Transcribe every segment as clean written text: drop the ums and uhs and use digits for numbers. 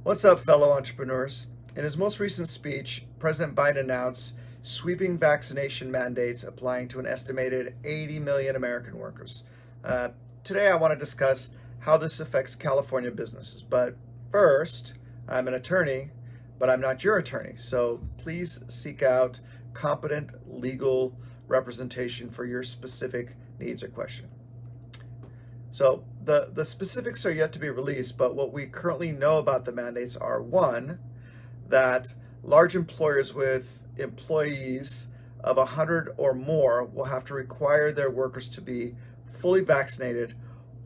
What's up, fellow entrepreneurs? In his most recent speech, President Biden announced sweeping vaccination mandates applying to an estimated 80 million American workers. Uh, Today, I want to discuss how this affects California businesses. But first, I'm an attorney, but I'm not your attorney. So please seek out competent legal representation for your specific needs or question. So the specifics are yet to be released, but what we currently know about the mandates are one, that large employers with employees of 100 or more will have to require their workers to be fully vaccinated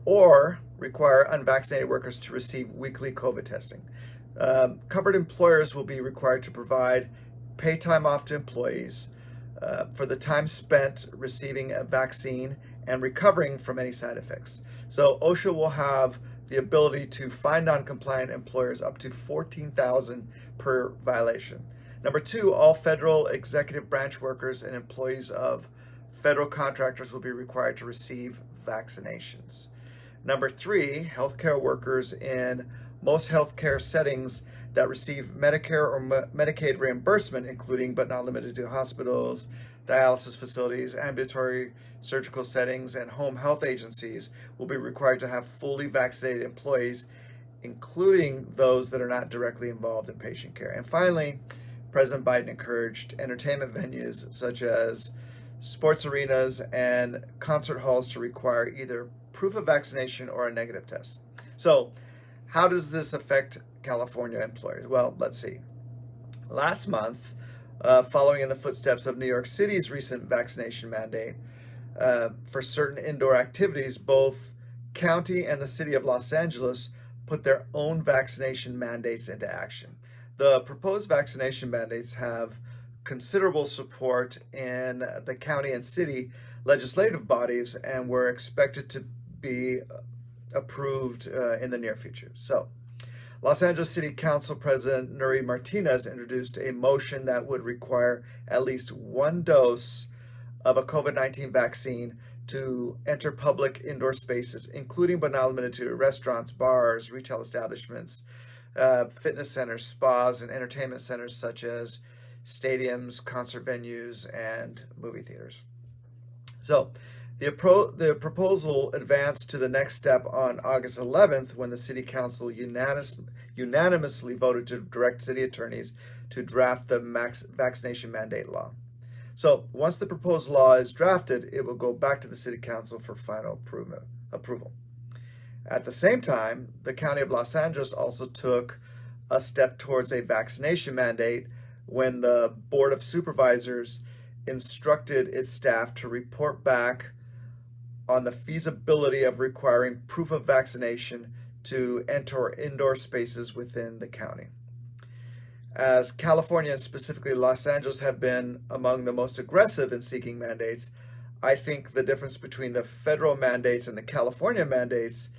or require unvaccinated workers to receive weekly COVID testing. Covered employers will be required to provide pay time off to employees for the time spent receiving a vaccine and recovering from any side effects. So OSHA will have the ability to fine non-compliant employers up to $14,000 per violation. Number two, all federal executive branch workers and employees of federal contractors will be required to receive vaccinations. Number three, healthcare workers in most healthcare settings that receive Medicare or Medicaid reimbursement, including but not limited to hospitals, dialysis facilities, ambulatory surgical settings, and home health agencies, will be required to have fully vaccinated employees, including those that are not directly involved in patient care. And finally, President Biden encouraged entertainment venues such as sports arenas and concert halls to require either proof of vaccination or a negative test. So, how does this affect California employers? Well, let's see. Last month, following in the footsteps of New York City's recent vaccination mandate for certain indoor activities, both county and the city of Los Angeles put their own vaccination mandates into action. The proposed vaccination mandates have considerable support in the county and city legislative bodies and were expected to be approved in the near future. So, Los Angeles City Council President Nuri Martinez introduced a motion that would require at least one dose of a COVID-19 vaccine to enter public indoor spaces, including but not limited to restaurants, bars, retail establishments, fitness centers, spas, and entertainment centers such as stadiums, concert venues, and movie theaters. So, the proposal advanced to the next step on August 11th when the City Council unanimously voted to direct city attorneys to draft the vaccination mandate law. So once the proposed law is drafted, it will go back to the City Council for final approval. At the same time, the County of Los Angeles also took a step towards a vaccination mandate when the Board of Supervisors instructed its staff to report back on the feasibility of requiring proof of vaccination to enter indoor spaces within the county. As California, and specifically Los Angeles, have been among the most aggressive in seeking mandates, I think the difference between the federal mandates and the California mandates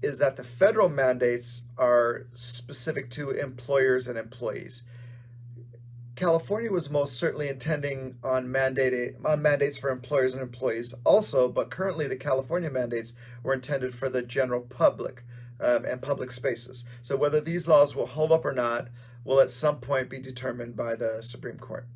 is that the federal mandates are specific to employers and employees. California was most certainly intending on mandates for employers and employees also, but currently the California mandates were intended for the general public and public spaces. So whether these laws will hold up or not will at some point be determined by the Supreme Court.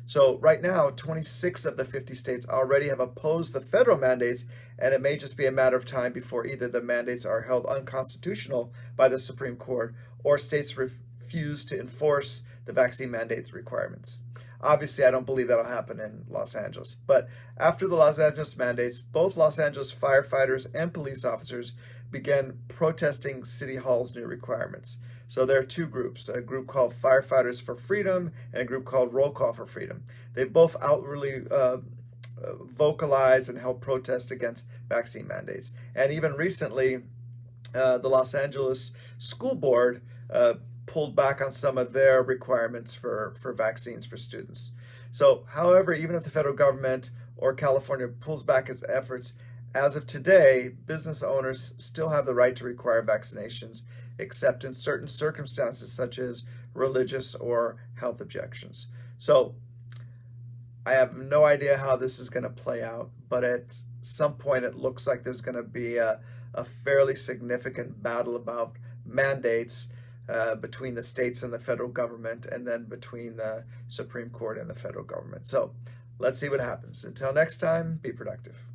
So right now, 26 of the 50 states already have opposed the federal mandates, and it may just be a matter of time before either the mandates are held unconstitutional by the Supreme Court or states refuse to enforce the vaccine mandate requirements. Obviously, I don't believe that'll happen in Los Angeles. But after the Los Angeles mandates, both Los Angeles firefighters and police officers began protesting City Hall's new requirements. So there are two groups, a group called Firefighters for Freedom and a group called Roll Call for Freedom. They both outwardly vocalized and held protest against vaccine mandates. And even recently, the Los Angeles School Board pulled back on some of their requirements for vaccines for students. So, however, even if the federal government or California pulls back its efforts, as of today, business owners still have the right to require vaccinations, except in certain circumstances such as religious or health objections. So, I have no idea how this is going to play out, but at some point it looks like there's going to be a fairly significant battle about mandates between the states and the federal government, and then between the Supreme Court and the federal government. So let's see what happens. Until next time, be productive.